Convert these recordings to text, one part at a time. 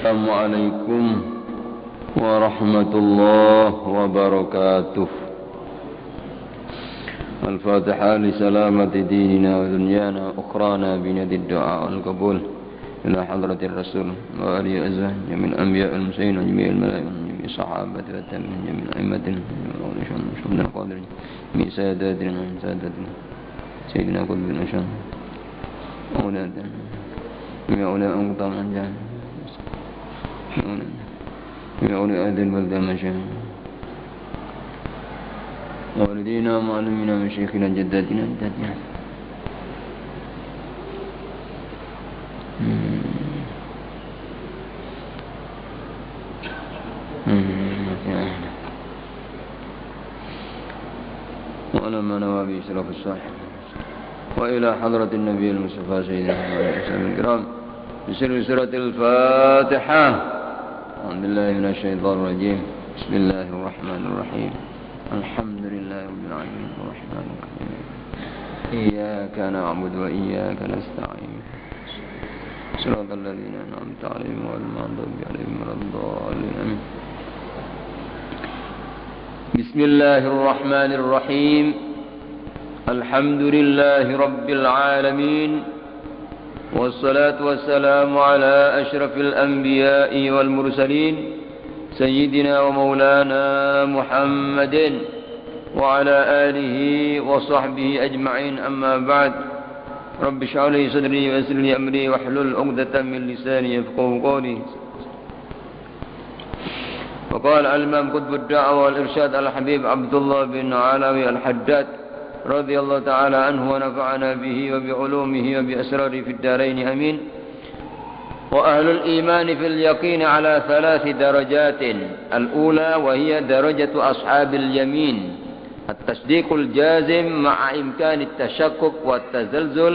Assalamualaikum warahmatullahi wabarakatuh. Al-Fatihah li salamati dinina wa dunyana ukhrana binadi du'a wal qabul ila hadratir rasul wa alihi azwajih min anbiya'il mursalin wa jami'il malaikati wa jami'is sahabati wa tabi'in jami'il a'immatin wa syuhada'il qadirin min sadatina sayyidina qutbin ashan auladan ya ulama utaman jan ya ulama adil baldan masyan والدينا معلمنا مشايخنا جداتنا جداتنا وعلى ما نوى به سلف الصالح وإلى حضرة النبي المصطفى سيدنا محمد وسلم الكرام بسر سورة الفاتحة أعوذ بالله من الشيطان الرجيم بسم الله الرحمن الرحيم الحمد لله رب العالمين الرحمن الرحيم إياك نعبد وإياك نستعين صراط الذين أنعمت عليهم غير المغضوب عليهم ولا الضالين بسم الله الرحمن الرحيم الحمد لله رب العالمين والصلاة والسلام على أشرف الأنبياء والمرسلين سيدنا ومولانا محمد وعلى آله وصحبه أجمعين أما بعد رب اشرح لي صدري ويسر لي أمري واحلل عقدة من لساني يفقهوا قولي. وقال الإمام قطب الدعوة والإرشاد الحبيب عبد الله بن علوي الحداد رضي الله تعالى عنه ونفعنا به وبعلومه وبأسراره في الدارين أمين. وأهل الإيمان في اليقين على 3 درجات. الأولى وهي درجة أصحاب اليمين التصديق الجازم مع إمكان التشكك والتزلزل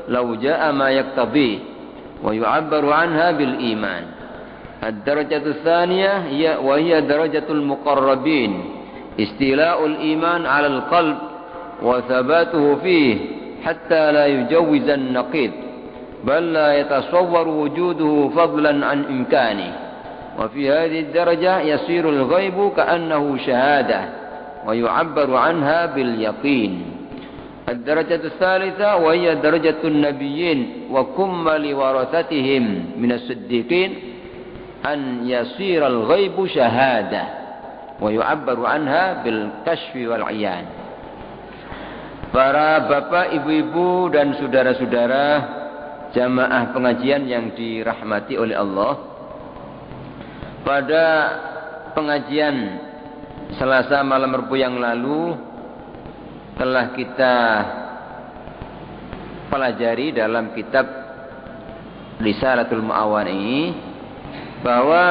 لو جاء ما يقتضيه ويعبر عنها بالإيمان. الدرجة الثانية وهي درجة المقربين استيلاء الإيمان على القلب وثباته فيه حتى لا يجوز النقيض بل لا يتصور وجوده فضلا عن إمكانه. وفي هذه الدرجة يصير الغيب كأنه شهادة ويعبر عنها باليقين. الدرجة الثالثة وهي درجة النبيين وكمل ورثتهم من الصديقين أن يصير الغيب شهادة ويعبر عنها بالكشف والعيان. Para bapak, ibu-ibu dan saudara-saudara jamaah pengajian yang dirahmati oleh Allah, pada pengajian Selasa malam Rabu yang lalu telah kita pelajari dalam kitab Risalatul Mu'awan ini bahwa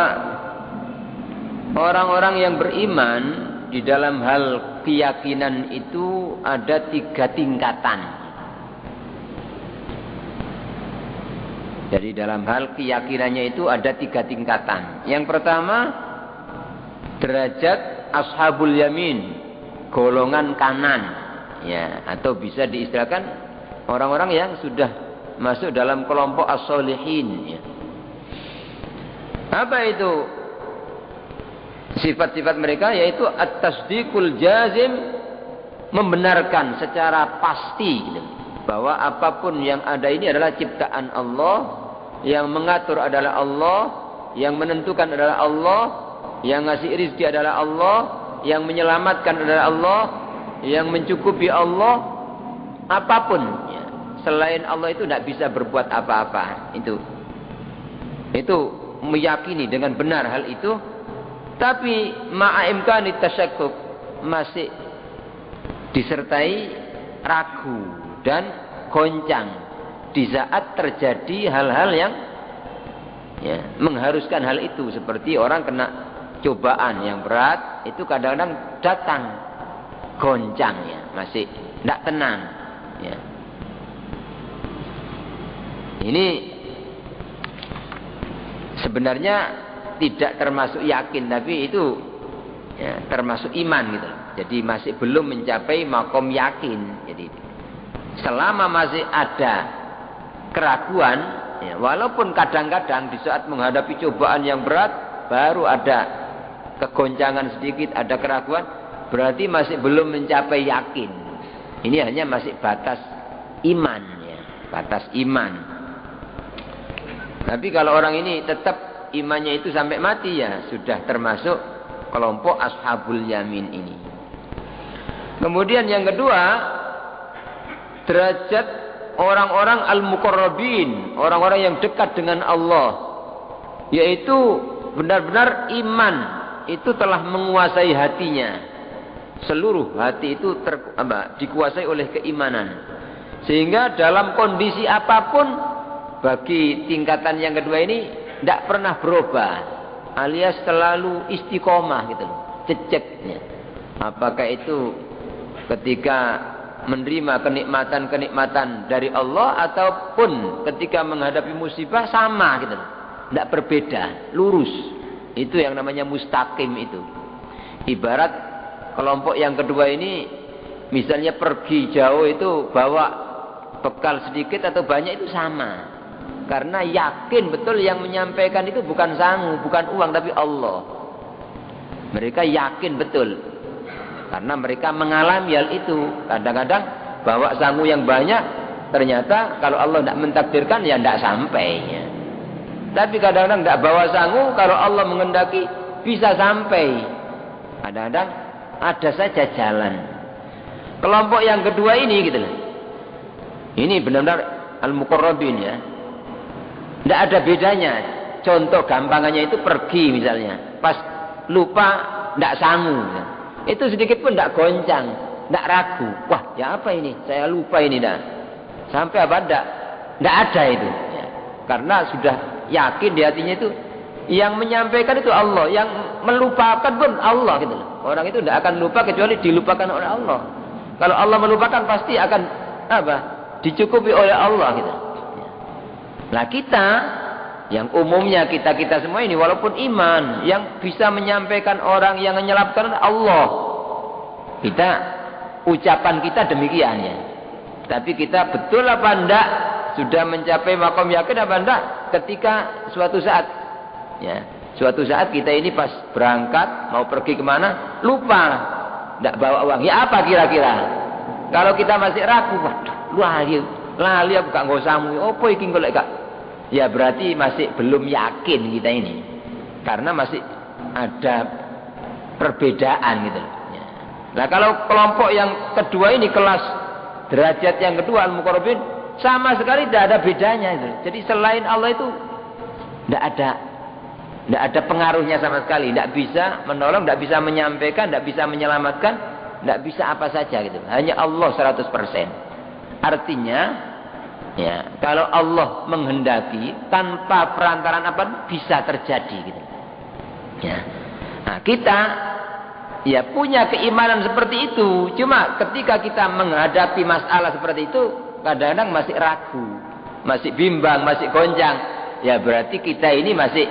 orang-orang yang beriman di dalam hal keyakinan itu ada 3 tingkatan. Jadi dalam hal keyakinannya itu ada 3 tingkatan. Yang pertama, derajat ashabul yamin, golongan kanan, ya, atau bisa diistilahkan orang-orang yang sudah masuk dalam kelompok as-solihin, ya. Apa itu sifat-sifat mereka? Yaitu at-tasdiqul jazim, membenarkan secara pasti gitu, bahwa apapun yang ada ini adalah ciptaan Allah, yang mengatur adalah Allah, yang menentukan adalah Allah, yang ngasih rezeki adalah Allah, yang menyelamatkan adalah Allah, yang mencukupi Allah. Apapun ya, selain Allah itu tidak bisa berbuat apa-apa. Itu meyakini dengan benar hal itu. Tapi ma'imkanit tasyakkuk, masih disertai ragu dan goncang di saat terjadi hal-hal yang ya, mengharuskan hal itu. Seperti orang kena cobaan yang berat, itu kadang-kadang datang goncang, ya, masih tidak tenang, ya. Ini sebenarnya tidak termasuk yakin, tapi itu ya, termasuk iman gitu. Jadi masih belum mencapai makom yakin. Jadi selama masih ada keraguan, Ya, walaupun kadang-kadang di saat menghadapi cobaan yang berat baru ada kegoncangan sedikit, ada keraguan, berarti masih belum mencapai yakin. Ini hanya masih batas iman, ya, batas iman. Tapi kalau orang ini tetap imannya itu sampai mati, ya sudah termasuk kelompok ashabul yamin ini. Kemudian yang kedua, derajat orang-orang al-muqarrabin, orang-orang yang dekat dengan Allah, yaitu benar-benar iman itu telah menguasai hatinya. Seluruh hati itu dikuasai oleh keimanan. Sehingga dalam kondisi apapun, bagi tingkatan yang kedua ini tidak pernah berubah, alias selalu istiqomah gitu loh, ceceknya. Apakah itu ketika menerima kenikmatan-kenikmatan dari Allah ataupun ketika menghadapi musibah, sama gitu loh, tidak berbeda, lurus. Itu yang namanya mustaqim itu. Ibarat kelompok yang kedua ini, misalnya pergi jauh itu bawa bekal sedikit atau banyak itu sama. Karena yakin betul yang menyampaikan itu bukan sangu, bukan uang, tapi Allah. Mereka yakin betul. Karena mereka mengalami hal itu. Kadang-kadang bawa sangu yang banyak, ternyata kalau Allah tidak mentakdirkan ya tidak sampai. Ya. Tapi kadang-kadang tidak bawa sangu, kalau Allah menghendaki bisa sampai. Kadang-kadang ada saja jalan. Kelompok yang kedua ini gitu loh. Ini benar-benar al-muqarrabin, ya. Tidak ada bedanya. Contoh gampangannya itu pergi misalnya, pas lupa tidak sangu, ya. Itu sedikit pun tidak goncang, tidak ragu. Wah, ya apa ini? Saya lupa ini dah. Sampai apa tidak? Tidak ada itu. Ya. Karena sudah yakin di hatinya itu, yang menyampaikan itu Allah, yang melupakan pun Allah gitu loh. Orang itu tidak akan lupa kecuali dilupakan oleh Allah. Kalau Allah melupakan pasti akan apa? Dicukupi oleh Allah gitu. Nah kita yang umumnya kita semua ini walaupun iman, yang bisa menyampaikan orang, yang menyelamatkan Allah. Kita ucapan kita demikian, ya. Tapi kita betul apa enggak sudah mencapai maqam yakin apa enggak ketika suatu saat, ya, suatu saat kita ini pas berangkat mau pergi kemana lupa enggak bawa uang, ya apa kira-kira? Kalau kita masih ragu, waduh lali aku gak ngosamu, apa iki golek gak? Ya berarti masih belum yakin kita ini, karena masih ada perbedaan gitu. Ya. Nah kalau kelompok yang kedua ini, kelas derajat yang kedua al-muqarrabin, sama sekali tidak ada bedanya itu. Jadi selain Allah itu tidak ada pengaruhnya sama sekali, tidak bisa menolong, tidak bisa menyampaikan, tidak bisa menyelamatkan, tidak bisa apa saja gitu. Hanya Allah 100%. Artinya, ya, kalau Allah menghendaki tanpa perantaraan apa bisa terjadi gitu. Ya. Nah, kita ya punya keimanan seperti itu. Cuma ketika kita menghadapi masalah seperti itu, kadang-kadang masih ragu, masih bimbang, masih goncang. Ya berarti kita ini masih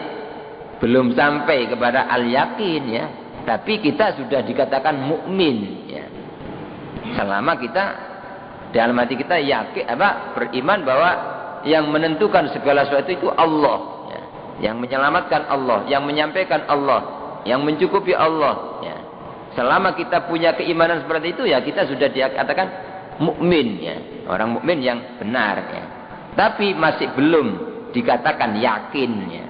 belum sampai kepada al-yakin, ya. Tapi kita sudah dikatakan mukmin, ya. Selama kita dalam hati kita yakin beriman bahwa yang menentukan segala sesuatu itu Allah, ya. Yang menyelamatkan Allah, yang menyampaikan Allah, yang mencukupi Allah, ya. Selama kita punya keimanan seperti itu, ya kita sudah dikatakan mukmin, ya. Orang mukmin yang benar, ya. Tapi masih belum dikatakan yakin, ya.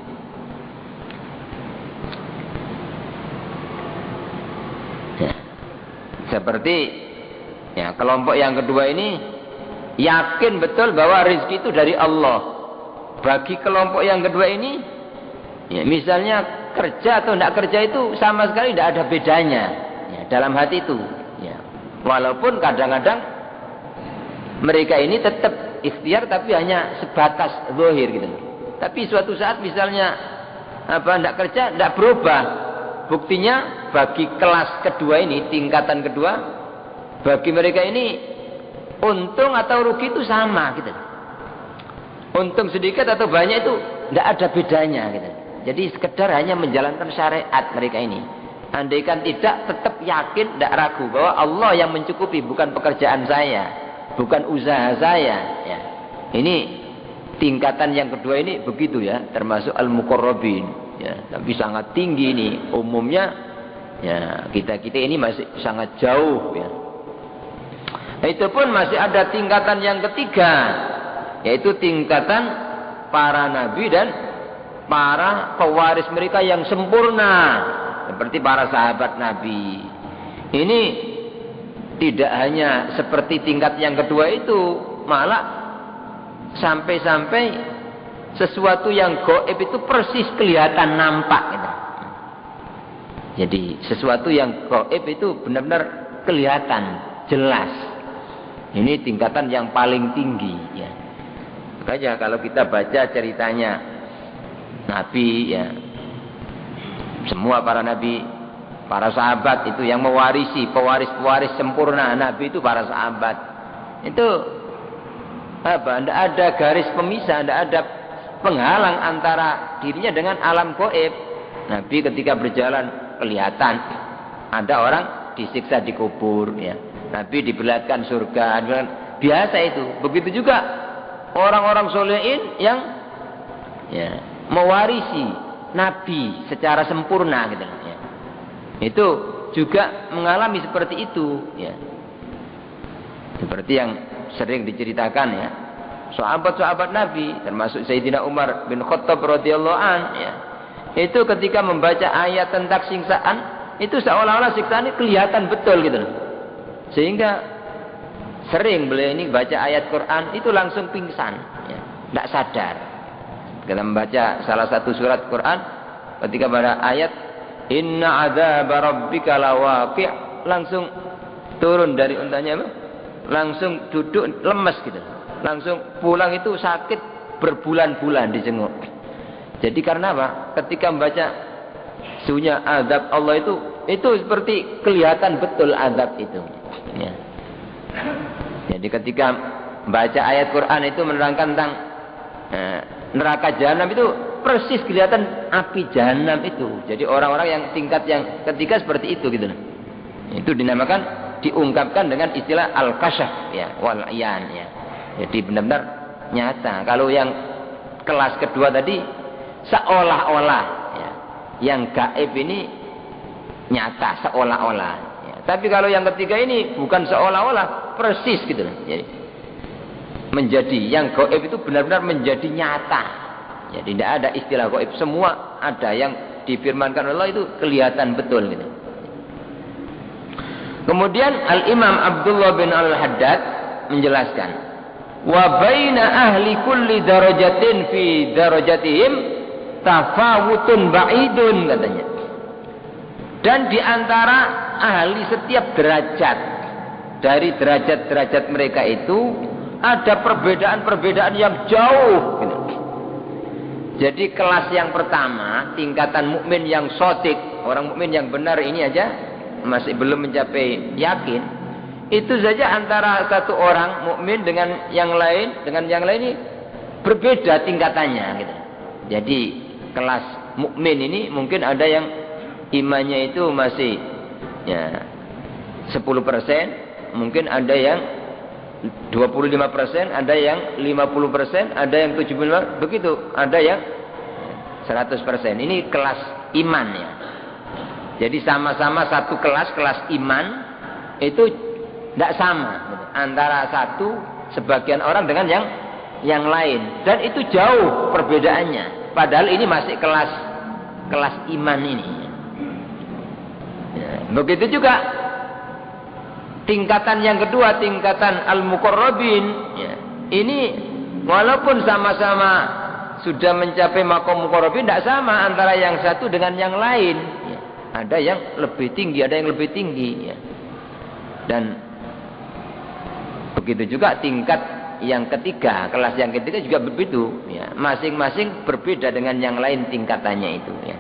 Seperti ya, kelompok yang kedua ini yakin betul bahwa rezeki itu dari Allah. Bagi kelompok yang kedua ini, ya, misalnya kerja atau tidak kerja itu sama sekali tidak ada bedanya, ya, dalam hati itu. Ya. Walaupun kadang-kadang mereka ini tetap ikhtiar, tapi hanya sebatas zahir gitu. Tapi suatu saat misalnya tidak kerja, tidak berubah. Buktinya bagi kelas kedua ini, tingkatan kedua, bagi mereka ini untung atau rugi itu sama gitu. Untung sedikit atau banyak itu tidak ada bedanya gitu. Jadi sekedar hanya menjalankan syariat mereka ini. Andaikan tidak, tetap yakin, tidak ragu bahwa Allah yang mencukupi, bukan pekerjaan saya, bukan usaha saya, ya. Ini tingkatan yang kedua ini begitu ya, termasuk al-muqarrabin ya, tapi sangat tinggi ini umumnya ya, kita ini masih sangat jauh ya. Itu pun masih ada tingkatan yang ketiga, yaitu tingkatan para nabi dan para pewaris mereka yang sempurna, seperti para sahabat nabi. Ini tidak hanya seperti tingkat yang kedua itu, malah sampai-sampai sesuatu yang gaib itu persis kelihatan nampak gitu. Jadi sesuatu yang gaib itu benar-benar kelihatan jelas. Ini tingkatan yang paling tinggi ya. Makanya kalau kita baca ceritanya Nabi ya, semua para nabi, para sahabat itu yang mewarisi, pewaris sempurna Nabi itu para sahabat. Itu apa? Tidak ada garis pemisah, tidak ada penghalang antara dirinya dengan alam gaib. Nabi ketika berjalan kelihatan ada orang disiksa di kubur ya. Nabi diperlihatkan surga, biasa itu. Begitu juga orang-orang solehin yang ya, mewarisi Nabi secara sempurna gitu ya. Itu juga mengalami seperti itu ya. Seperti yang sering diceritakan ya, sahabat-sahabat Nabi termasuk Sayyidina Umar bin Khattab radhiyallahu an ya, itu ketika membaca ayat tentang siksaan itu seolah-olah siksaan ini kelihatan betul gitu loh. Sehingga sering beliau ini baca ayat Quran itu langsung pingsan ya, tidak sadar. Kita membaca salah satu surat Quran ketika pada ayat inna adzaba rabbika lawaqi', langsung turun dari untanya, langsung duduk lemes gitu, langsung pulang itu sakit berbulan-bulan dijenguk. Jadi karena apa? Ketika membaca sunya azab Allah itu seperti kelihatan betul azab itu ya. Jadi ketika membaca ayat Quran itu menerangkan tentang neraka jahanam itu persis kelihatan api jahanam itu. Jadi orang-orang yang tingkat yang ketiga seperti itu gitu. Itu dinamakan, diungkapkan dengan istilah al-kasyaf ya, wal iyan ya. Jadi benar-benar nyata. Kalau yang kelas kedua tadi seolah-olah ya, yang gaib ini nyata seolah-olah ya. Tapi kalau yang ketiga ini bukan seolah-olah, persis gitu. Jadi menjadi yang gaib itu benar-benar menjadi nyata. Jadi tidak ada istilah gaib, semua ada yang difirmankan Allah itu kelihatan betul gitu. Kemudian Al-Imam Abdullah bin Al-Haddad menjelaskan, wa baina ahli kulli darajatin fi darajatihim tafawutun ba'idun katanya. Dan di antara ahli setiap derajat dari derajat-derajat mereka itu ada perbedaan-perbedaan yang jauh gitu. Jadi kelas yang pertama, tingkatan mukmin yang shadiq, orang mukmin yang benar ini aja masih belum mencapai yakin, itu saja antara satu orang mukmin dengan yang lain ini berbeda tingkatannya gitu. Jadi kelas mukmin ini mungkin ada yang imannya itu masih ya 10%, mungkin ada yang 25%, ada yang 50%, ada yang 75%, begitu, ada yang 100%. Ini kelas iman ya. Jadi sama-sama satu kelas iman itu tidak sama antara satu sebagian orang dengan yang lain, dan itu jauh perbedaannya. Padahal ini masih kelas iman ini. Ya, begitu juga tingkatan yang kedua, tingkatan al-muqarrabin. Ya, ini walaupun sama-sama sudah mencapai maqam muqarrabin, tidak sama antara yang satu dengan yang lain. Ya, ada yang lebih tinggi, ada yang lebih tinggi. Ya. Dan begitu juga tingkat yang ketiga, kelas yang ketiga juga begitu. Ya, masing-masing berbeda dengan yang lain tingkatannya itu. Ya.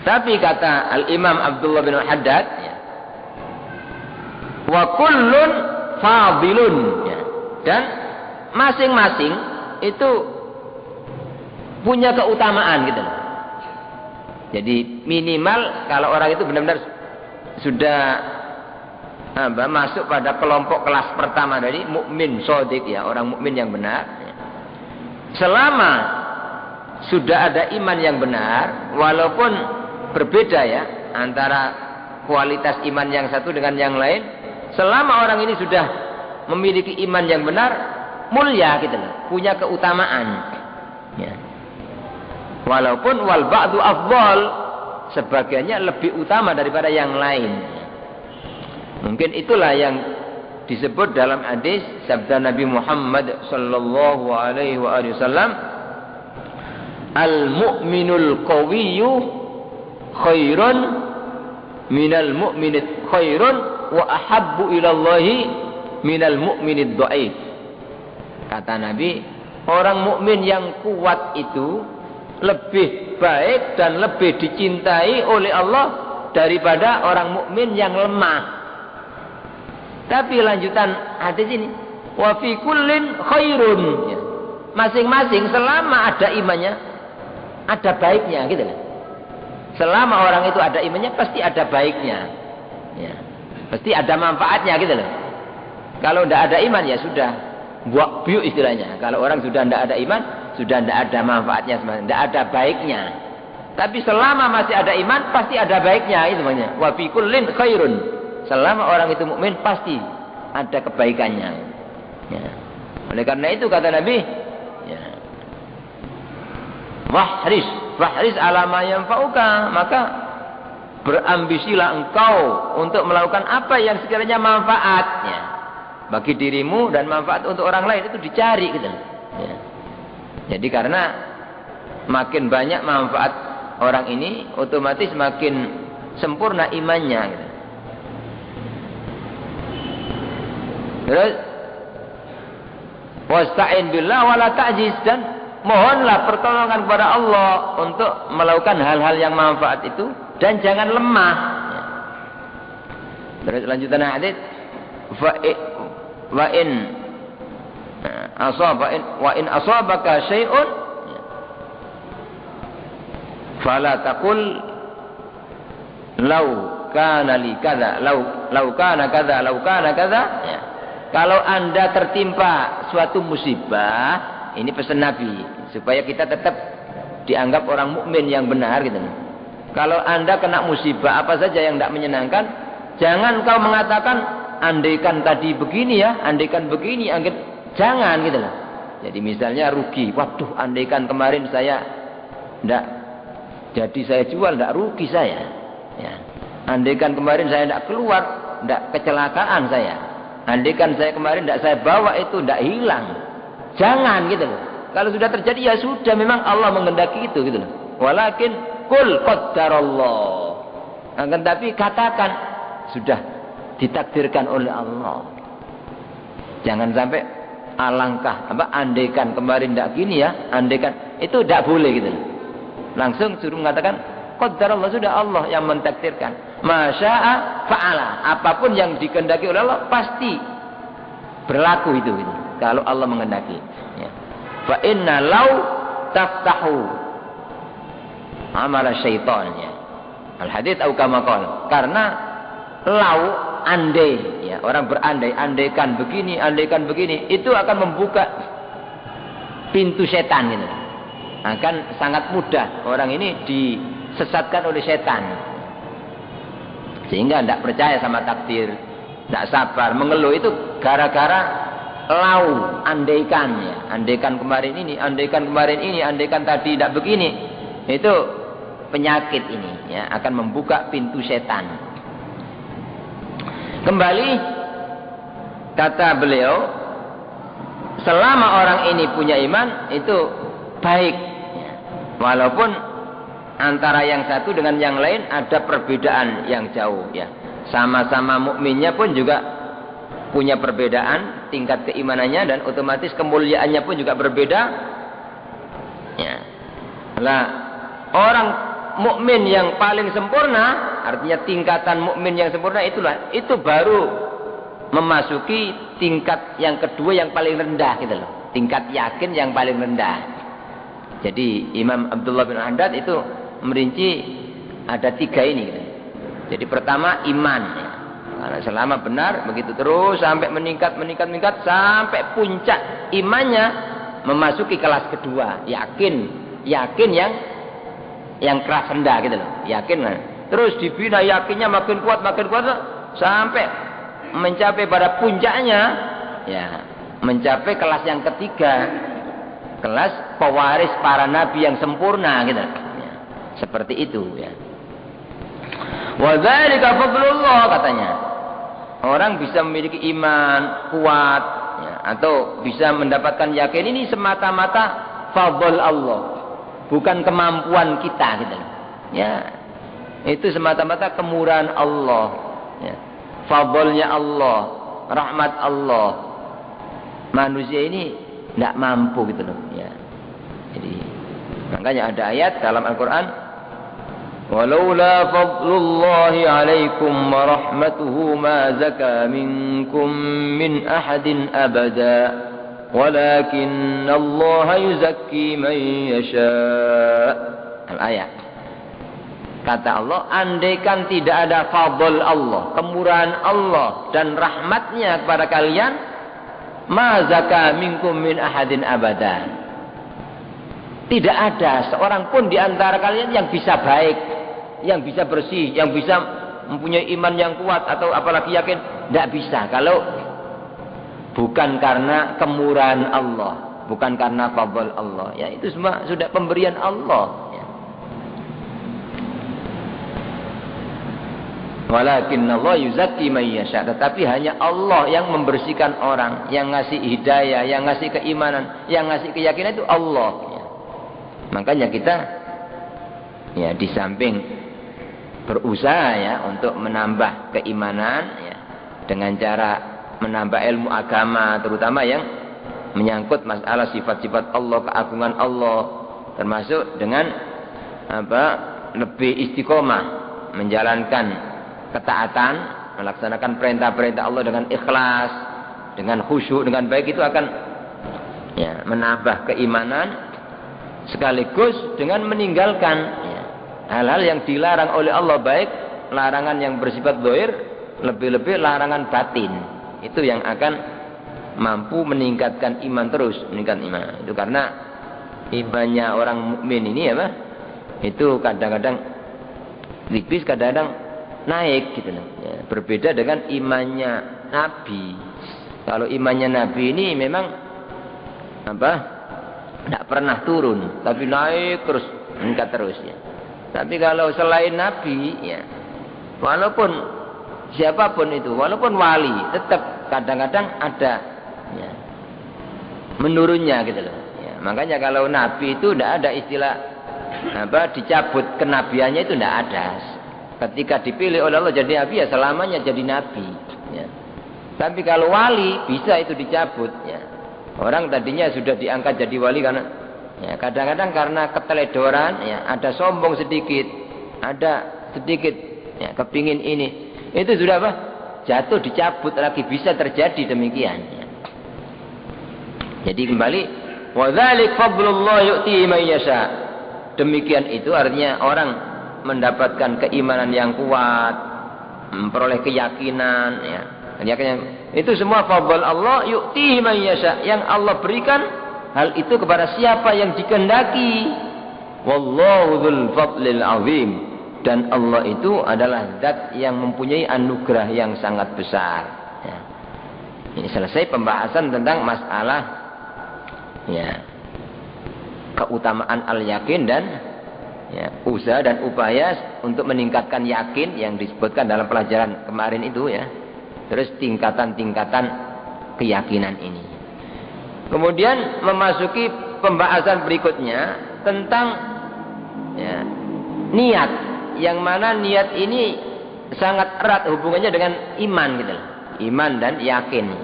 Tapi kata Al-Imam Abdullah bin Al-Haddad, ya, wa kullun fadilun ya. Dan masing-masing itu punya keutamaan gitu loh. Jadi minimal kalau orang itu benar-benar sudah masuk pada kelompok kelas pertama dari mukmin shadiq ya, orang mukmin yang benar. Selama sudah ada iman yang benar, walaupun berbeda ya antara kualitas iman yang satu dengan yang lain, selama orang ini sudah memiliki iman yang benar, mulia gitu loh, punya keutamaan. Ya. Walaupun wal ba'du afdal, sebagiannya lebih utama daripada yang lain. Mungkin itulah yang disebut dalam hadis sabda Nabi Muhammad sallallahu alaihi wasallam, al-mu'minul qawiyyu khairun minal mu'minid khairun wa ahabbu ilallahi minal mu'minid dhaif. Kata Nabi, orang mukmin yang kuat itu lebih baik dan lebih dicintai oleh Allah daripada orang mukmin yang lemah. Tapi lanjutan hadis ini, wa fi kullin khairun. Ya. Masing-masing selama ada imannya, ada baiknya gitu kan. Selama orang itu ada imannya pasti ada baiknya. Ya. Pasti ada manfaatnya gitu loh. Kalau tidak ada iman ya sudah buak biuk istilahnya. Kalau orang sudah tidak ada iman, sudah tidak ada manfaatnya, tidak ada baiknya. Tapi selama masih ada iman pasti ada baiknya, itu namanya. Wa fi kullin khairun. Selama orang itu mukmin pasti ada kebaikannya. Ya. Oleh karena itu kata Nabi, ya, wahris ala ma yanfa'uka, maka berambisilah engkau untuk melakukan apa yang sekiranya manfaatnya bagi dirimu dan manfaat untuk orang lain, itu dicari gitu. Ya. Jadi karena makin banyak manfaat orang ini, otomatis makin sempurna imannya gitu. Terus wasta'in billah wala ta'jiz, dan mohonlah pertolongan kepada Allah untuk melakukan hal-hal yang manfaat itu dan jangan lemah. Ya. Terus lanjutan hadis, wa in asabaka syai'un fala taqul law kana li kadza law kana kadza. Ya. Kalau Anda tertimpa suatu musibah, ini pesan Nabi supaya kita tetap dianggap orang mukmin yang benar gitu. Kalau Anda kena musibah apa saja yang tidak menyenangkan, jangan kau mengatakan andaikan tadi begini ya, andaikan begini, jangan gitu loh. Jadi misalnya rugi, waduh andaikan kemarin saya tidak jadi saya jual, tidak rugi saya. Ya. Andaikan kemarin saya tidak keluar, tidak kecelakaan saya. Andaikan saya kemarin tidak saya bawa itu tidak hilang. Jangan gitu loh. Kalau sudah terjadi ya sudah, memang Allah menghendaki itu gitu loh. Walakin kul qaddarallah. Akan tapi katakan sudah ditakdirkan oleh Allah. Jangan sampai alangkah andaikan kemarin tidak gini ya, andaikan itu tidak boleh gitu loh. Langsung suruh mengatakan qaddarallah, sudah Allah yang mentakdirkan. Masya'a fa'ala, apapun yang dikehendaki oleh Allah pasti berlaku itu gitu. Kalau Allah menghendaki. Ya. Fa inna law taftahu amala syaitan ya. Al hadits au kama qala. Karena lau andai ya, orang berandai, andaikan begini, itu akan membuka pintu setan gitu. Akan sangat mudah orang ini disesatkan oleh setan. Sehingga tidak percaya sama takdir, tidak sabar, mengeluh itu gara-gara lau, andaikan ya. Andaikan kemarin ini, andaikan tadi tidak begini. Itu penyakit ini ya, akan membuka pintu setan. Kembali kata beliau, selama orang ini punya iman itu baik ya. Walaupun antara yang satu dengan yang lain ada perbedaan yang jauh ya. Sama-sama mukminnya pun juga punya perbedaan tingkat keimanannya, dan otomatis kemuliaannya pun juga berbeda. Ya. Lah orang mukmin yang paling sempurna, artinya tingkatan mukmin yang sempurna itu baru memasuki tingkat yang kedua yang paling rendah gitu loh. Tingkat yakin yang paling rendah. Jadi Imam Abdullah bin Haddad itu merinci ada 3 ini gitu. Jadi pertama iman ya. Karena selama benar begitu terus sampai meningkat sampai puncak imannya memasuki kelas kedua, yakin yang keras rendah gitu loh, yakin. Terus dibina yakinnya makin kuat sampai mencapai pada puncaknya, ya mencapai kelas yang ketiga, kelas pewaris para nabi yang sempurna gitu. Ya, seperti itu ya. Wa dzalika fadlullah katanya. Orang bisa memiliki iman kuat ya, atau bisa mendapatkan yakin ini semata-mata fadl Allah, bukan kemampuan kita gitu. Ya. Itu semata-mata kemurahan Allah. Ya. Fadlnya Allah, rahmat Allah. Manusia ini tidak mampu gitu loh. Ya. Jadi makanya ada ayat dalam Al-Quran, walaula fadlullahi alaikum wa rahmatuhu ma zaka minkum min ahadin abada walakinna Allah yuzakki man yasha. Al-ayat. Kata Allah, andaikan tidak ada fadl Allah, kemurahan Allah dan rahmatnya kepada kalian, ma zaka minkum min ahadin abada. Tidak ada seorang pun di antara kalian yang bisa baik, yang bisa bersih, yang bisa mempunyai iman yang kuat atau apalagi yakin. Tidak bisa kalau bukan karena kemurahan Allah, bukan karena fadl Allah. Ya itu semua sudah pemberian Allah. Ya. Walakin Allah yuzakki man yasha. Tetapi hanya Allah yang membersihkan orang, yang ngasih hidayah, yang ngasih keimanan, yang ngasih keyakinan itu Allah. Ya. Makanya kita ya di samping berusaha ya untuk menambah keimanan ya, dengan cara menambah ilmu agama, terutama yang menyangkut masalah sifat-sifat Allah, keagungan Allah, termasuk dengan lebih istiqomah menjalankan ketaatan, melaksanakan perintah-perintah Allah dengan ikhlas, dengan khusyuk, dengan baik, itu akan ya menambah keimanan sekaligus dengan meninggalkan ya, hal-hal yang dilarang oleh Allah, baik larangan yang bersifat zahir, lebih-lebih larangan batin. Itu yang akan mampu meningkatkan iman, terus meningkatkan iman. Itu karena imannya orang mukmin ini apa? Itu kadang-kadang tipis, kadang-kadang naik gitu loh. Ya, berbeda dengan imannya Nabi. Kalau imannya Nabi ini memang tidak pernah turun, tapi naik terus, meningkat terus ya. Tapi kalau selain Nabi ya, walaupun siapapun itu, walaupun wali, tetap kadang-kadang ada ya, menurunnya gitu loh. Ya, makanya kalau Nabi itu tidak ada istilah dicabut kenabiannya, itu tidak ada. Ketika dipilih oleh Allah jadi Nabi ya selamanya jadi Nabi. Ya. Tapi kalau wali bisa itu dicabut. Ya. Orang tadinya sudah diangkat jadi wali karena ya, kadang-kadang karena keteledoran, ya, ada sombong sedikit, ada sedikit ya, kepingin ini, itu sudah apa? Jatuh, dicabut lagi, bisa terjadi demikian. Ya. Jadi kembali, wa dzalik fadlullah yu'tihi man yasha. Demikian itu artinya orang mendapatkan keimanan yang kuat, memperoleh keyakinan, ya. Keyakinan itu semua fadl Allah, yu'tihi man yasha, yang Allah berikan hal itu kepada siapa yang dikehendaki. Wallahu dzul fadlil azim, dan Allah itu adalah zat yang mempunyai anugerah yang sangat besar. Ya. Ini selesai pembahasan tentang masalah ya, keutamaan al-yakin dan ya, usaha dan upaya untuk meningkatkan yakin yang disebutkan dalam pelajaran kemarin itu ya. Terus tingkatan-tingkatan keyakinan ini. Kemudian memasuki pembahasan berikutnya tentang ya, niat, yang mana niat ini sangat erat hubungannya dengan iman gitu loh. Iman dan yakin.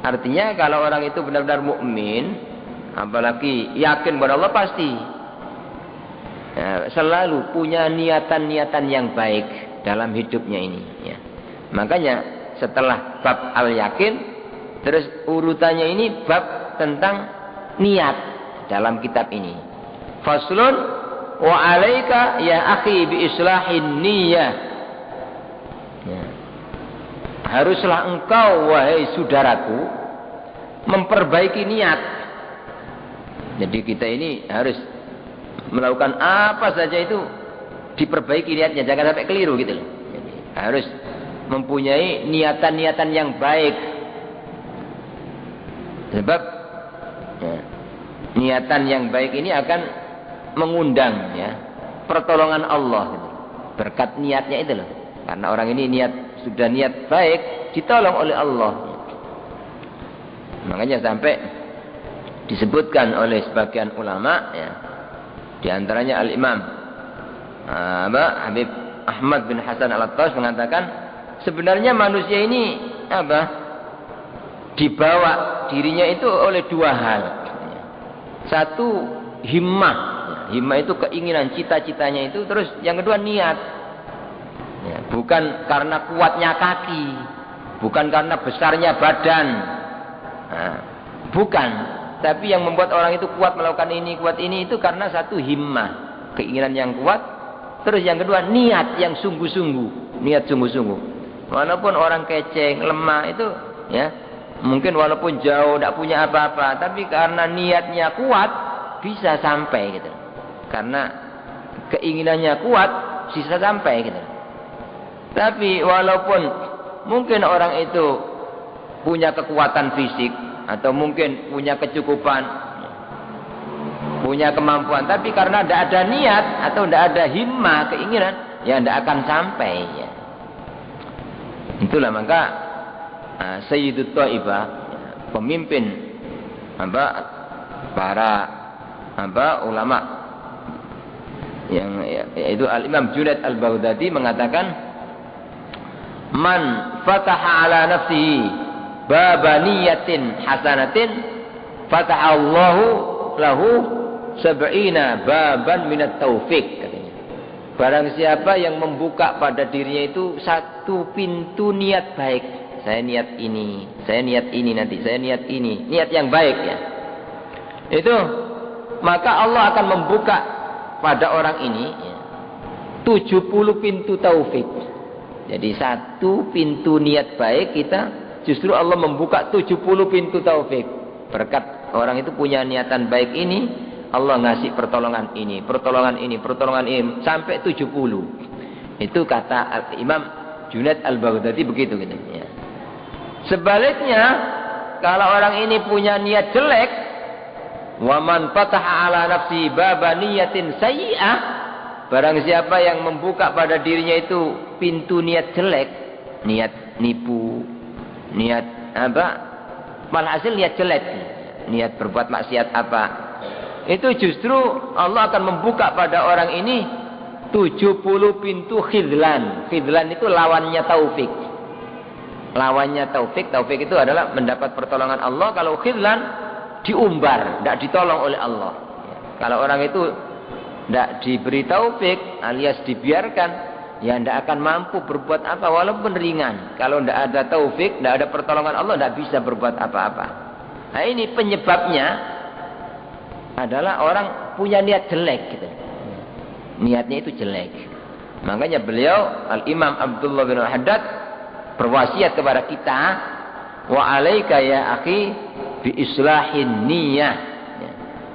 Artinya kalau orang itu benar-benar mukmin, apalagi yakin kepada Allah, pasti ya, selalu punya niatan-niatan yang baik dalam hidupnya ini ya. Makanya setelah bab al-yakin, terus urutannya ini bab tentang niat dalam kitab ini. Faslun wa alaika ya akhi bi islahin niyyah. Ya. haruslah engkau wahai saudaraku memperbaiki niat. Jadi kita ini harus melakukan apa saja itu diperbaiki niatnya, jangan sampai keliru gitu loh. Jadi, harus mempunyai niatan-niatan yang baik. Sebab ya, niatan yang baik ini akan mengundang ya pertolongan Allah gitu. Berkat niatnya itu loh. Karena orang ini sudah niat baik, ditolong oleh Allah. Makanya sampai disebutkan oleh sebagian ulama ya, di antaranya Al-Imam Habib Ahmad bin Hasan Al-Attas mengatakan sebenarnya manusia ini dibawa dirinya itu oleh dua hal. Satu himmah, himmah itu keinginan, cita-citanya itu. Terus yang kedua niat. Ya, bukan karena kuatnya kaki, bukan karena besarnya badan, nah, bukan. Tapi yang membuat orang itu kuat melakukan ini, kuat ini itu karena satu himmah, keinginan yang kuat. Terus yang kedua niat yang sungguh-sungguh, niat sungguh-sungguh. Walaupun orang keceng, lemah itu, ya mungkin walaupun jauh, tidak punya apa-apa, tapi karena niatnya kuat bisa sampai gitu. Karena keinginannya kuat bisa sampai gitu. Tapi walaupun mungkin orang itu punya kekuatan fisik atau mungkin punya kecukupan, punya kemampuan, tapi karena tidak ada niat atau tidak ada himmah, keinginan, ya tidak akan sampai ya. Itulah maka Sayyidut Thaifah, pemimpin para ulama yang yaitu Al-Imam Junaid Al-Baghdadi mengatakan, man fataha ala nafsihi baba niyatin hasanatin fataha Allahu lahu sab'ina baban minat taufik, katanya. Barang siapa yang membuka pada dirinya itu satu pintu niat baik, saya niat ini, saya niat ini nanti, saya niat ini, niat yang baik ya, itu maka Allah akan membuka pada orang ini ya, 70 pintu taufik. Jadi satu pintu niat baik kita, justru Allah membuka 70 pintu taufik. Berkat orang itu punya niatan baik ini, Allah ngasih pertolongan ini, pertolongan ini, pertolongan ini, sampai 70. Itu kata Imam Junaid Al-Baghdadi begitu gitu ya. Sebaliknya, kalau orang ini punya niat jelek, wa man fataha ala nafsi baba niyatin sayyi'ah, barang siapa yang membuka pada dirinya itu pintu niat jelek, niat nipu, niat malah hasil niat jelek, niat berbuat maksiat apa, itu justru Allah akan membuka pada orang ini 70 pintu khidlan. Khidlan itu lawannya taufik. Lawannya taufik, taufik itu adalah mendapat pertolongan Allah. Kalau khidlan diumbar, tidak ditolong oleh Allah. Kalau orang itu tidak diberi taufik alias dibiarkan, ya tidak akan mampu berbuat apa walaupun ringan. Kalau tidak ada taufik, tidak ada pertolongan Allah, tidak bisa berbuat apa-apa. Nah ini penyebabnya adalah orang punya niat jelek gitu. Niatnya itu jelek. Makanya beliau Al-Imam Abdullah bin Haddad berwasiat kepada kita, wa alaika ya akhi bi islahin niyah.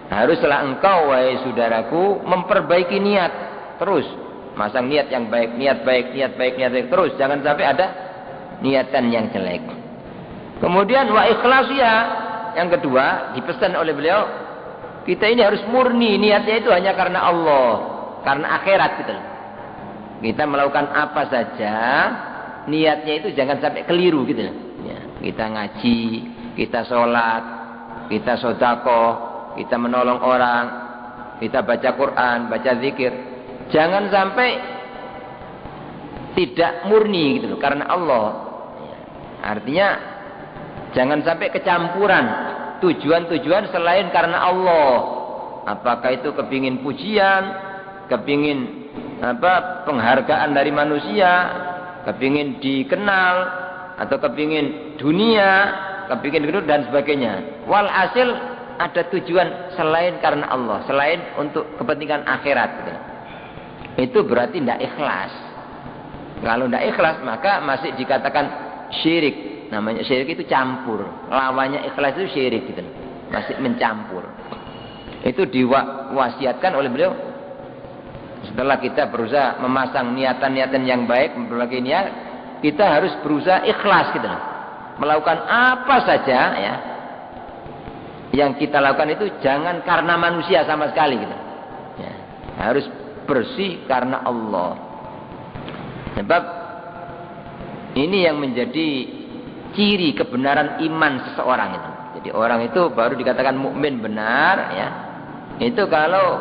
Haruslah engkau wahai saudaraku memperbaiki niat terus. Masang niat yang baik, niat baik, niat baik, niat baik terus. Jangan sampai ada niatan yang jelek. Kemudian wa ikhlasiyah, yang kedua dipesan oleh beliau, kita ini harus murni niatnya itu hanya karena Allah, karena akhirat gitu loh. Kita melakukan apa saja niatnya itu jangan sampai keliru gitu loh. Ya, kita ngaji, kita sholat, kita sedekah, kita menolong orang, kita baca Quran, baca zikir, jangan sampai tidak murni gitu loh karena Allah. Artinya jangan sampai kecampuran tujuan-tujuan selain karena Allah. Apakah itu kepingin pujian, kepingin penghargaan dari manusia, kepingin dikenal, atau kepingin dunia, kepingin gitu dan sebagainya. Walhasil ada tujuan selain karena Allah, selain untuk kepentingan akhirat gitu. Itu berarti tidak ikhlas. Kalau tidak ikhlas maka masih dikatakan syirik. Namanya syirik itu campur. Lawannya ikhlas itu syirik gitu. Masih mencampur. Itu diwasiatkan oleh beliau. Setelah kita berusaha memasang niatan-niatan yang baik, berbagai niat, kita harus berusaha ikhlas gitu. Melakukan apa saja ya. Yang kita lakukan itu jangan karena manusia sama sekali gitu. Ya, harus bersih karena Allah. Sebab ini yang menjadi ciri kebenaran iman seseorang itu. Jadi orang itu baru dikatakan mukmin benar ya. Itu kalau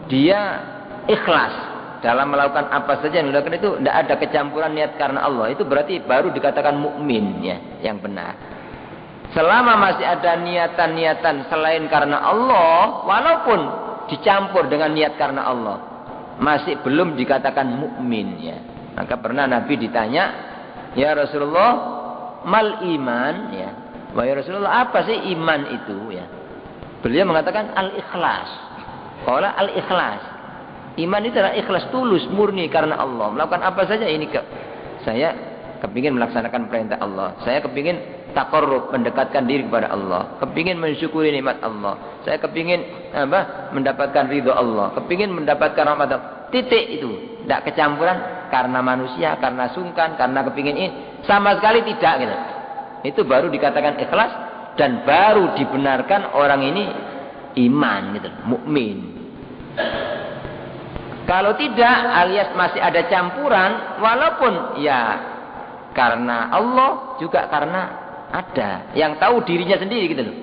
dia ikhlas dalam melakukan apa saja yang dilakukan itu tidak ada kecampuran niat karena Allah. Itu berarti baru dikatakan mukmin ya, yang benar. Selama masih ada niatan-niatan selain karena Allah, walaupun dicampur dengan niat karena Allah, masih belum dikatakan mukmin ya. Maka pernah Nabi ditanya, "Ya Rasulullah, mal iman?" ya. Wahai Rasulullah, apa sih iman itu ya? Beliau mengatakan al-ikhlas. Qala al-ikhlas. Iman itu adalah ikhlas tulus, murni karena Allah. Melakukan apa saja ini saya kepingin melaksanakan perintah Allah. Saya kepingin taqarrub, mendekatkan diri kepada Allah. Kepingin mensyukuri nikmat Allah. Saya kepingin mendapatkan ridho Allah. Kepingin mendapatkan rahmat Allah. Titik itu. Tidak kecampuran karena manusia, karena sungkan, karena kepingin ini. Sama sekali tidak gitu. Itu baru dikatakan ikhlas dan baru dibenarkan orang ini iman gitu, mukmin. Kalau tidak alias masih ada campuran, walaupun ya karena Allah juga karena ada yang tahu dirinya sendiri gitu loh.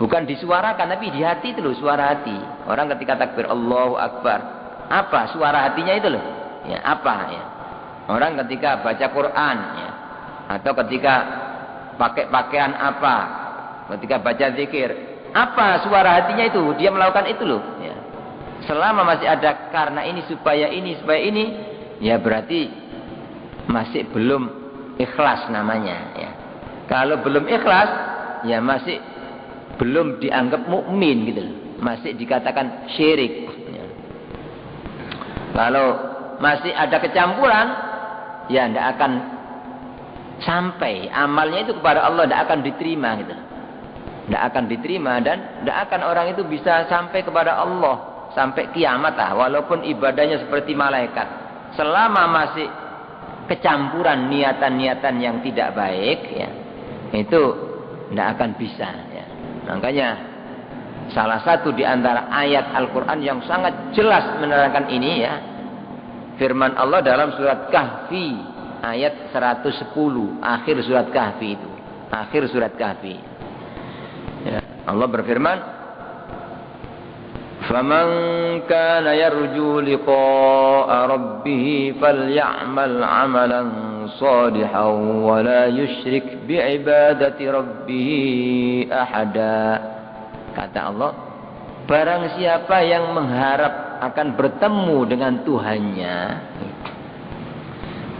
Bukan disuarakan tapi di hati itu loh, suara hati. Orang ketika takbir Allahu Akbar, apa suara hatinya itu loh? Ya, apa ya? Orang ketika baca Quran ya, atau ketika pakai pakaian apa, ketika baca zikir, apa suara hatinya itu? Dia melakukan itu loh ya. Selama masih ada karena ini, supaya ini, ya berarti masih belum ikhlas namanya ya. Kalau belum ikhlas, ya masih belum dianggap mukmin gitu loh. Masih dikatakan syirik. Ya. Kalau masih ada kecampuran, ya tidak akan sampai amalnya itu kepada Allah, tidak akan diterima gitu. Tidak akan diterima dan tidak akan orang itu bisa sampai kepada Allah sampai kiamat lah. Walaupun ibadahnya seperti malaikat, selama masih kecampuran niatan-niatan yang tidak baik ya, itu tidak akan bisa ya. Makanya salah satu di antara ayat Al-Quran yang sangat jelas menerangkan ini ya, firman Allah dalam surat Kahfi ayat 110, akhir surat Kahfi itu, akhir surat Kahfi ya. Allah berfirman, "Faman kana yarju liqa'a rabbih falyamal 'amalan salihan wa la yusyrik bi'ibadati rabbih ahada." Kata Allah, barang siapa yang mengharap akan bertemu dengan Tuhannya.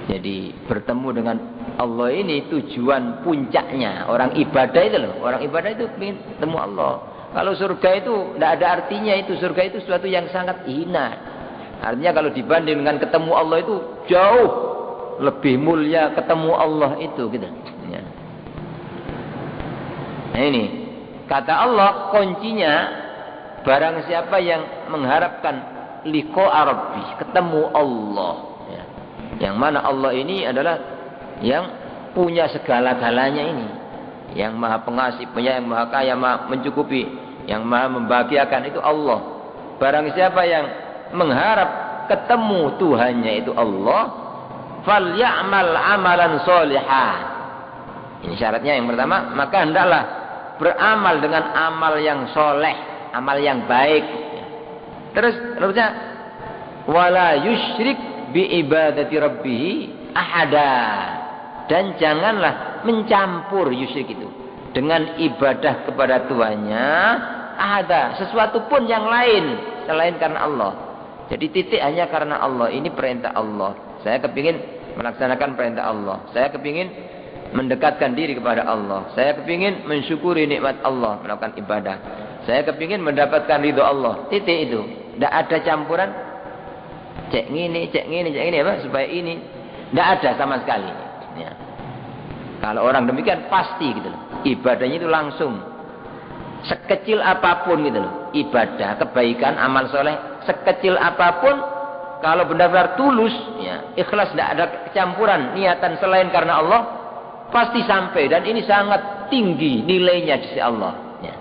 Jadi bertemu dengan Allah ini tujuan puncaknya. Orang ibadah itu loh, orang ibadah itu ingin ketemu Allah. Kalau surga itu tidak ada artinya itu. Surga itu sesuatu yang sangat hina. Artinya kalau dibanding dengan ketemu Allah itu jauh lebih mulia ketemu Allah itu gitu. Ya. Nah ini kata Allah kuncinya, barang siapa yang mengharapkan liqa'a rabbih, ketemu Allah. Ya. Yang mana Allah ini adalah yang punya segala-galanya ini. Yang maha pengasih, yang maha kaya, maha mencukupi, yang maha membahagiakan itu Allah. Barang siapa yang mengharap ketemu Tuhannya itu Allah, falyamal amalan sholihan. Ini syaratnya yang pertama, maka hendaklah beramal dengan amal yang soleh, amal yang baik. Terus terusnya, wala yusyrik bi ibadati rabbih ahada. Dan janganlah mencampur yusyrik itu dengan ibadah kepada Tuhannya ada sesuatu pun yang lain selain karena Allah. Jadi titik hanya karena Allah. Ini perintah Allah. Saya kepingin melaksanakan perintah Allah. Saya kepingin mendekatkan diri kepada Allah. Saya kepingin mensyukuri nikmat Allah, melakukan ibadah. Saya kepingin mendapatkan ridho Allah. Titik itu. Tidak ada campuran. Cek ini apa supaya ini. Tidak ada sama sekali. Ya. Kalau orang demikian pasti gitu loh. Ibadahnya itu langsung. Sekecil apapun gitu loh. Ibadah, kebaikan, amal soleh. Sekecil apapun. Kalau benar-benar tulus. Ya, ikhlas, tidak ada kecampuran. Niatan selain karena Allah. Pasti sampai. Dan ini sangat tinggi nilainya di sisi Allah. Ya.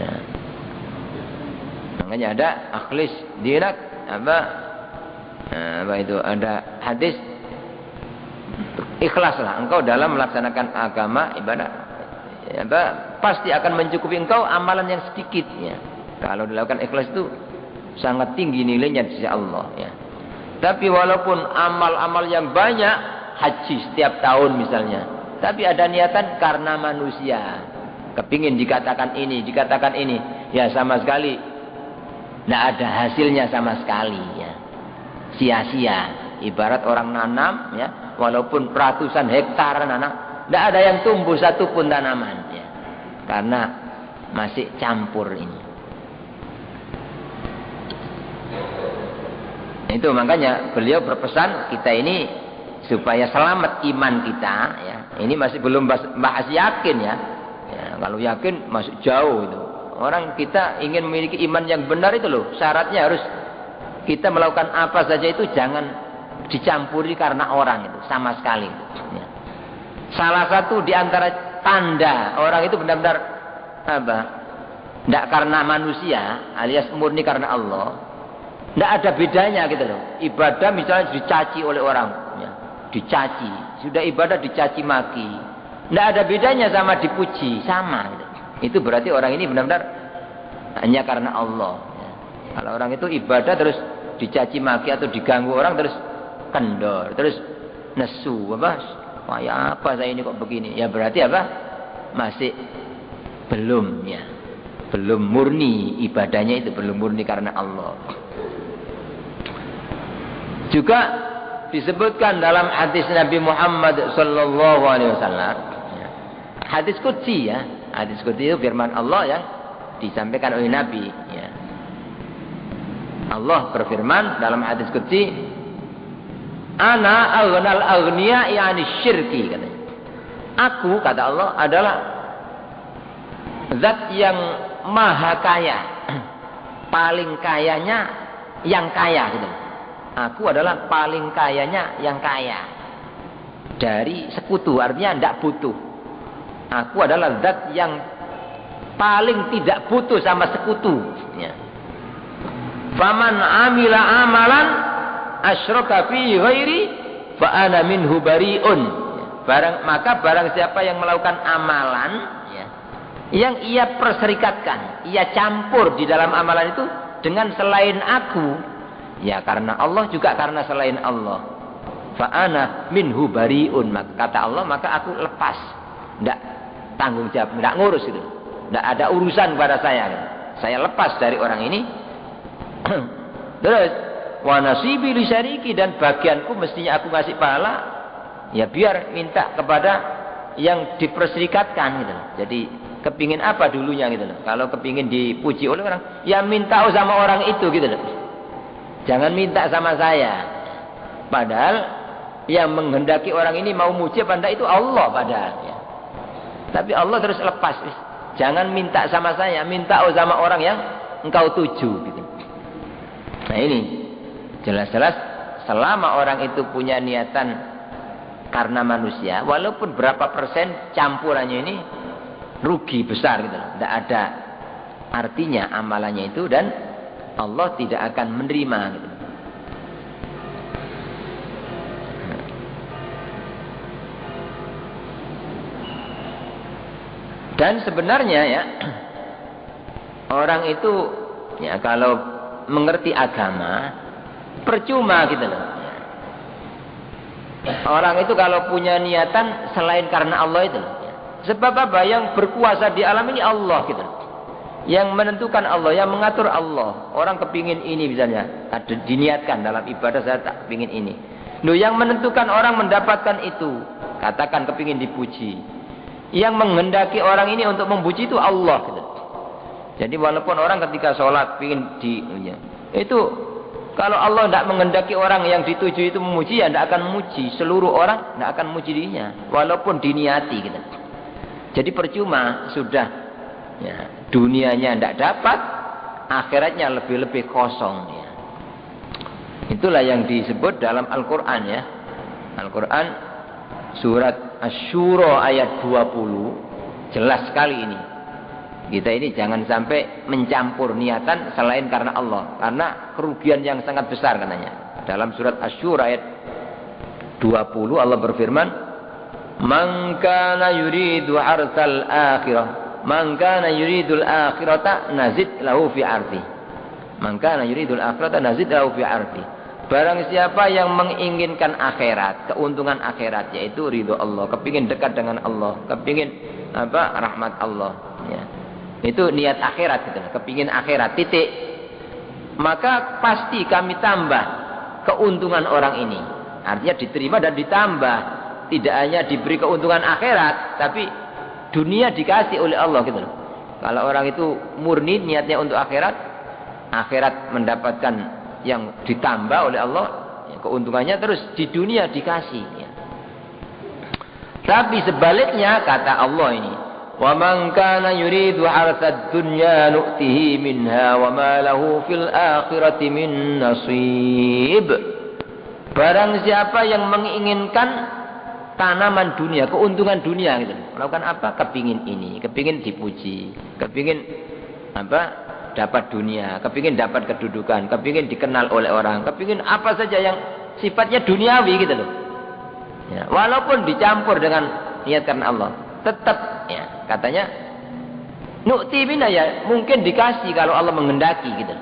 Ya. Makanya ada akhlis dinak. Apa itu? Ada hadis. Ikhlaslah engkau dalam melaksanakan agama ibadah, ya, pasti akan mencukupi engkau amalan yang sedikitnya. Kalau dilakukan ikhlas itu sangat tinggi nilainya di sisi Allah. Ya. Tapi walaupun amal-amal yang banyak, haji setiap tahun misalnya, tapi ada niatan karena manusia, kepingin dikatakan ini, ya sama sekali tidak ada hasilnya sama sekali. Ya. Sia-sia. Ibarat orang nanam, ya, walaupun ratusan hektar nanam, tidak ada yang tumbuh satu pun tanaman, ya, karena masih campur ini. Itu makanya beliau berpesan kita ini supaya selamat iman kita, ya. Ini masih belum bahas yakin, ya. Ya, kalau yakin masih jauh itu. Orang kita ingin memiliki iman yang benar itu loh, syaratnya harus kita melakukan apa saja itu jangan dicampuri karena orang itu sama sekali. Ya. Salah satu di antara tanda orang itu benar-benar tidak karena manusia alias murni karena Allah, tidak ada bedanya gitu loh. Ibadah misalnya dicaci oleh orang, ya. Dicaci, sudah ibadah dicaci maki, tidak ada bedanya sama dipuji, sama. Gitu. Itu berarti orang ini benar-benar hanya karena Allah. Ya. Kalau orang itu ibadah terus dicaci maki atau diganggu orang terus kendor, terus nesu, kayak apa saya ini kok begini, ya berarti apa, masih belum, ya, belum murni ibadahnya itu, belum murni karena Allah. Juga disebutkan dalam hadis Nabi Muhammad sallallahu alaihi wasallam, hadis qudsi, ya, hadis qudsi itu firman Allah yang disampaikan oleh Nabi, ya. Allah berfirman dalam hadis qudsi, ana aghnal aghniya yani syirki, katanya. Aku, kata Allah, adalah zat yang maha kaya, paling kayanya yang kaya, gitu. Aku adalah paling kayanya yang kaya dari sekutu, artinya tidak butuh. Aku adalah zat yang paling tidak butuh sama sekutu, ya. Faman amila amalan asyraka fi ghairi fa ana minhu bariun. Maka barang siapa yang melakukan amalan, ya, yang ia perserikatkan, ia campur di dalam amalan itu dengan selain aku, ya karena Allah juga karena selain Allah, fa ana minhu bariun, kata Allah, maka aku lepas, tidak tanggung jawab, tidak ngurus itu, tidak ada urusan pada saya lepas dari orang ini. Terus wa nasibi li syariki, dan bagianku mestinya aku ngasih pahala, ya biar minta kepada yang diperserikatkan gitu loh. Jadi kepingin apa dulunya gitu loh. Kalau kepingin dipuji oleh orang, ya minta sama orang itu gitu loh. Jangan minta sama saya. Padahal yang menghendaki orang ini mau muji apa enggak itu Allah padahal, ya. Tapi Allah terus lepas, jangan minta sama saya, minta sama orang yang engkau tuju gitu. Nah ini jelas-jelas selama orang itu punya niatan karena manusia, walaupun berapa persen campurannya ini rugi besar gitu loh. Tidak ada artinya amalannya itu, dan Allah tidak akan menerima gitu. Dan sebenarnya, ya, orang itu, ya, kalau mengerti agama percuma gitu loh. Orang itu kalau punya niatan selain karena Allah itu loh. Sebab apa? Yang berkuasa di alam ini Allah gitu loh. Yang menentukan Allah, yang mengatur Allah. Orang kepingin ini misalnya, ada diniatkan dalam ibadah, saya tak kepingin ini. Loh, yang menentukan orang mendapatkan itu, katakan kepingin dipuji. Yang menghendaki orang ini untuk memuji itu Allah gitu. Jadi walaupun orang ketika sholat ingin itu Kalau Allah tidak menghendaki orang yang dituju itu memuji, ya tidak akan memuji. Seluruh orang tidak akan memuji dirinya, walaupun diniati gitu. Jadi percuma sudah, ya, dunianya tidak dapat, akhiratnya lebih-lebih kosong. Ya. Itulah yang disebut dalam Al-Quran ya. Al-Quran surat Asy-Syura ayat 20 jelas sekali ini. Kita ini jangan sampai mencampur niatan selain karena Allah, karena kerugian yang sangat besar katanya. Dalam surat Asy-Syura ayat 20 Allah berfirman, "Man kana yuridu harsal akhirah, man kana yuridul akhirata nazid lahu fi ardi." Man kana yuridul akhirata nazid lahu fi ardi. Barang siapa yang menginginkan akhirat, keuntungan akhirat, yaitu ridho Allah, kepingin dekat dengan Allah, kepingin rahmat Allah, ya. Itu niat akhirat gitu, kepingin akhirat titik. Maka pasti kami tambah keuntungan orang ini. Artinya diterima dan ditambah. Tidak hanya diberi keuntungan akhirat, tapi dunia dikasih oleh Allah gitu loh. Kalau orang itu murni niatnya untuk akhirat, akhirat mendapatkan yang ditambah oleh Allah, keuntungannya terus di dunia dikasih. Ya. Tapi sebaliknya kata Allah ini, وَمَنْ كَانَ يُرِيدُ حَرْثَ الدُّنْيَا نُؤْتِهِ مِنْهَا وَمَا لَهُ فِي الْآخِرَةِ مِنْ نَصِيبٍ. Barang siapa yang menginginkan tanaman dunia, keuntungan dunia gitu. Melakukan apa? Kepingin ini, kepingin dipuji, kepingin dapat dunia, kepingin dapat kedudukan, kepingin dikenal oleh orang, kepingin apa saja yang sifatnya duniawi gitu loh. Ya, walaupun dicampur dengan niat karena Allah, tetap ya katanya nu'ti bina ya mungkin dikasih kalau Allah menghendaki gitu.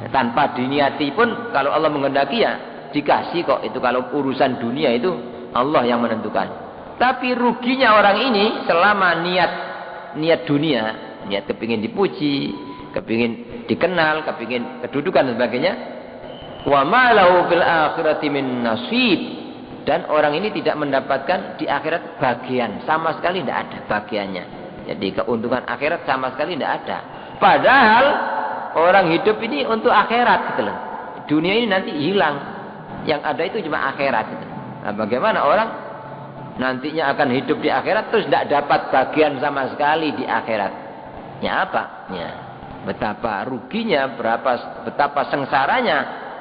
Ya, tanpa diniati pun kalau Allah menghendaki ya dikasih kok. Itu kalau urusan dunia itu Allah yang menentukan. Tapi ruginya orang ini selama niat dunia, niat kepingin dipuji, kepingin dikenal, kepingin kedudukan dan sebagainya. Wa ma lahu fil akhirati min nasib. Dan orang ini tidak mendapatkan di akhirat bagian. Sama sekali tidak ada bagiannya. Jadi keuntungan akhirat sama sekali tidak ada. Padahal orang hidup ini untuk akhirat gitu loh. Dunia ini nanti hilang. Yang ada itu cuma akhirat gitu. Nah, bagaimana orang nantinya akan hidup di akhirat terus tidak dapat bagian sama sekali di akhirat. Ya apa? Ya, betapa ruginya, betapa sengsaranya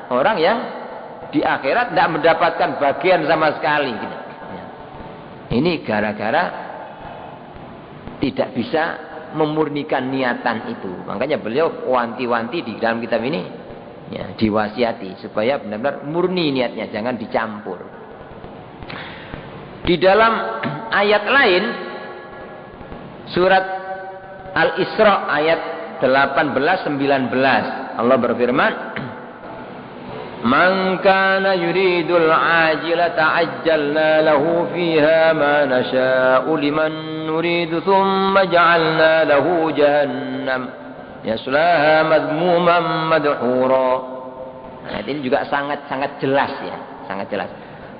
orang yang di akhirat tidak mendapatkan bagian sama sekali gitu. Ya. Ini gara-gara tidak bisa memurnikan niatan itu. Makanya beliau wanti-wanti di dalam kitab ini ya, diwasiati supaya benar-benar murni niatnya, jangan dicampur. Di dalam ayat lain surat Al-Isra ayat 18-19 Allah berfirman, "Man kana yuridul ajilata ajjalna lahu fiha ma nasha'u liman nuridu thumma ja'alna lahu jahannam yaslaha madmuman madhura." Nah, ini juga sangat jelas ya, sangat jelas.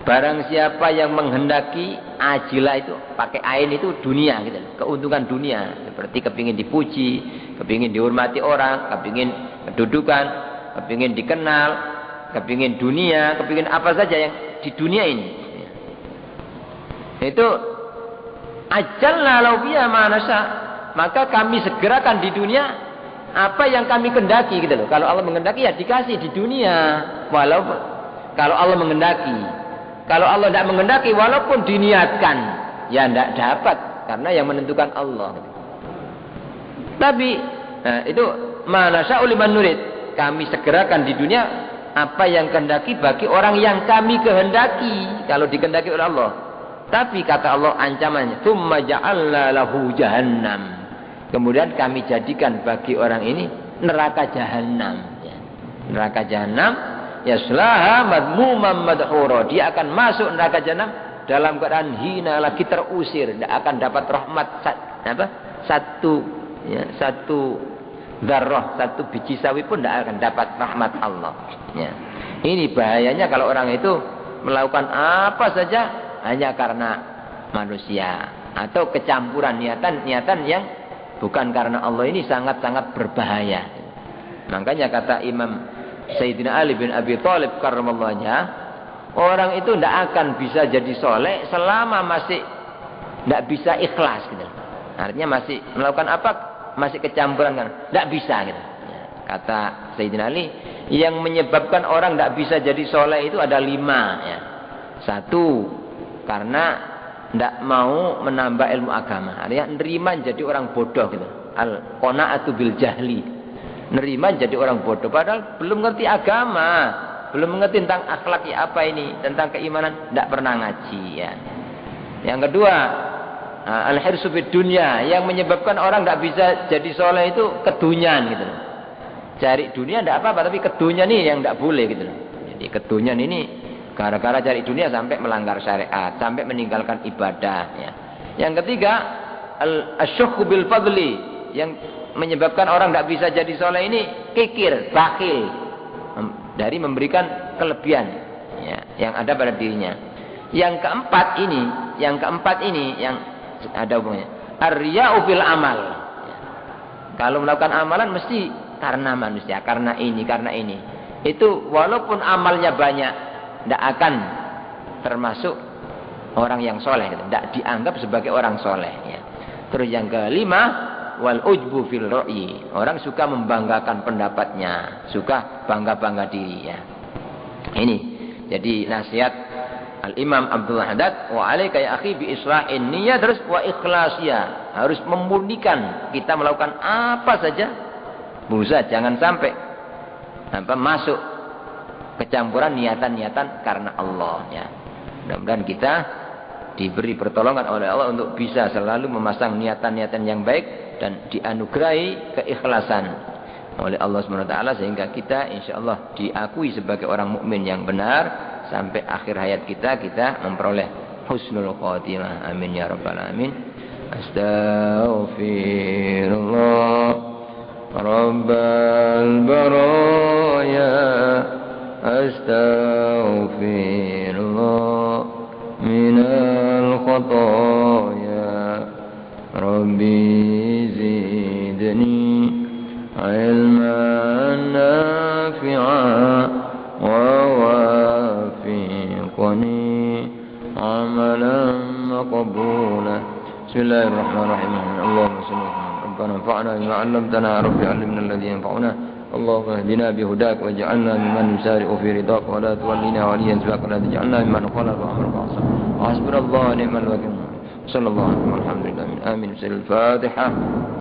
Barang siapa yang menghendaki ajilah itu pakai ain itu dunia gitu, keuntungan dunia, seperti kepingin dipuji, kepingin dihormati orang, kepingin kedudukan, kepingin dikenal, kepingin dunia, kepingin apa saja yang di dunia ini. Itu ajalna lahu biha ma nasha, maka kami segerakan di dunia apa yang kami kendaki gitu loh. Kalau Allah menghendaki ya dikasih di dunia, walaupun kalau Allah menghendaki. Kalau Allah tidak menghendaki, walaupun diniatkan, ya tidak dapat, karena yang menentukan Allah. Tapi itu mana sya'uliman nurid, kami segerakan di dunia apa yang kehendaki bagi orang yang kami kehendaki, kalau dikehendaki oleh Allah. Tapi kata Allah ancamannya, tsumma ja'alna lahu jahannam. Kemudian kami jadikan bagi orang ini neraka jahanam. Ya. Neraka jahanam. Yaslaha madmuman madhura, dia akan masuk neraka jahanam dalam keadaan hina, lagi terusir, tidak akan dapat rahmat satu dzarrah, satu biji sawi pun tidak akan dapat rahmat Allah. Ya. Ini bahayanya kalau orang itu melakukan apa saja hanya karena manusia atau kecampuran niatan yang bukan karena Allah, ini sangat-sangat berbahaya. Makanya kata Imam Sayyidina Ali bin Abi Thalib karramallahu wajhah, orang itu tidak akan bisa jadi soleh selama masih tidak bisa ikhlas gitu. Artinya masih melakukan apa? Masih kecampuran kan? Tidak bisa gitu. Kata Sayyidina Ali, yang menyebabkan orang tidak bisa jadi soleh itu ada 5 ya. 1, karena tidak mau menambah ilmu agama. Artinya nerima jadi orang bodoh gitu. Al-qana'atu bil jahli. Nerima jadi orang bodoh padahal belum ngerti agama, belum mengerti tentang akhlak ya apa ini, tentang keimanan, tidak pernah ngaji ya. Yang kedua, al-hirsu fid dunya, yang menyebabkan orang tidak bisa jadi soleh itu kedunyan gitu. Cari dunia tidak apa-apa, tapi kedunyan ini yang tidak boleh gitu. Jadi kedunyan ini gara-gara cari dunia sampai melanggar syariat, sampai meninggalkan ibadah ya. Yang ketiga, al-asyukhu bil fadli, yang menyebabkan orang tidak bisa jadi soleh ini kikir, bakhil dari memberikan kelebihan ya, yang ada pada dirinya. Yang keempat ini yang ada hubungannya, ar-riya'u fil amal ya. Kalau melakukan amalan mesti karena manusia, karena ini itu walaupun amalnya banyak tidak akan termasuk orang yang soleh, tidak dianggap sebagai orang soleh ya. Terus yang kelima, wal ujbu fil ra'yi, orang suka membanggakan pendapatnya, suka bangga-bangga diri ya. Ini jadi nasihat Al-Imam Abdullah Haddad, wa alaika ya akhi bi isra'in niyyah, terus wa ikhlasiya, harus memurnikan kita melakukan apa saja, berusaha jangan sampai masuk kecampuran niatan-niatan karena Allah ya. Mudah-mudahan kita diberi pertolongan oleh Allah untuk bisa selalu memasang niatan-niatan yang baik dan dianugerahi keikhlasan oleh Allah SWT, sehingga kita insyaallah diakui sebagai orang mukmin yang benar sampai akhir hayat kita memperoleh husnul khatimah. Amin ya rabbal alamin. Astaghfirullah rabbal baraya, astaghfirullah minal khataya, rabbi zidni ilman nafi'an wa wafiqni amalan maqbulan. Bismillahirrahmanirrahim. Allahumma salli ربنا انفعنا بما علمتنا رب علمنا الذي ينفعنا اللهم اهدنا بهداك واجعلنا ممن يسارع في رضاك ولا تولنا وليا سواك ولا تجعلنا ممن خالف امرك وحسبنا الله ونعم الوكيل صلى الله عليه وسلم. الحمد لله. آمين. الفاتحة.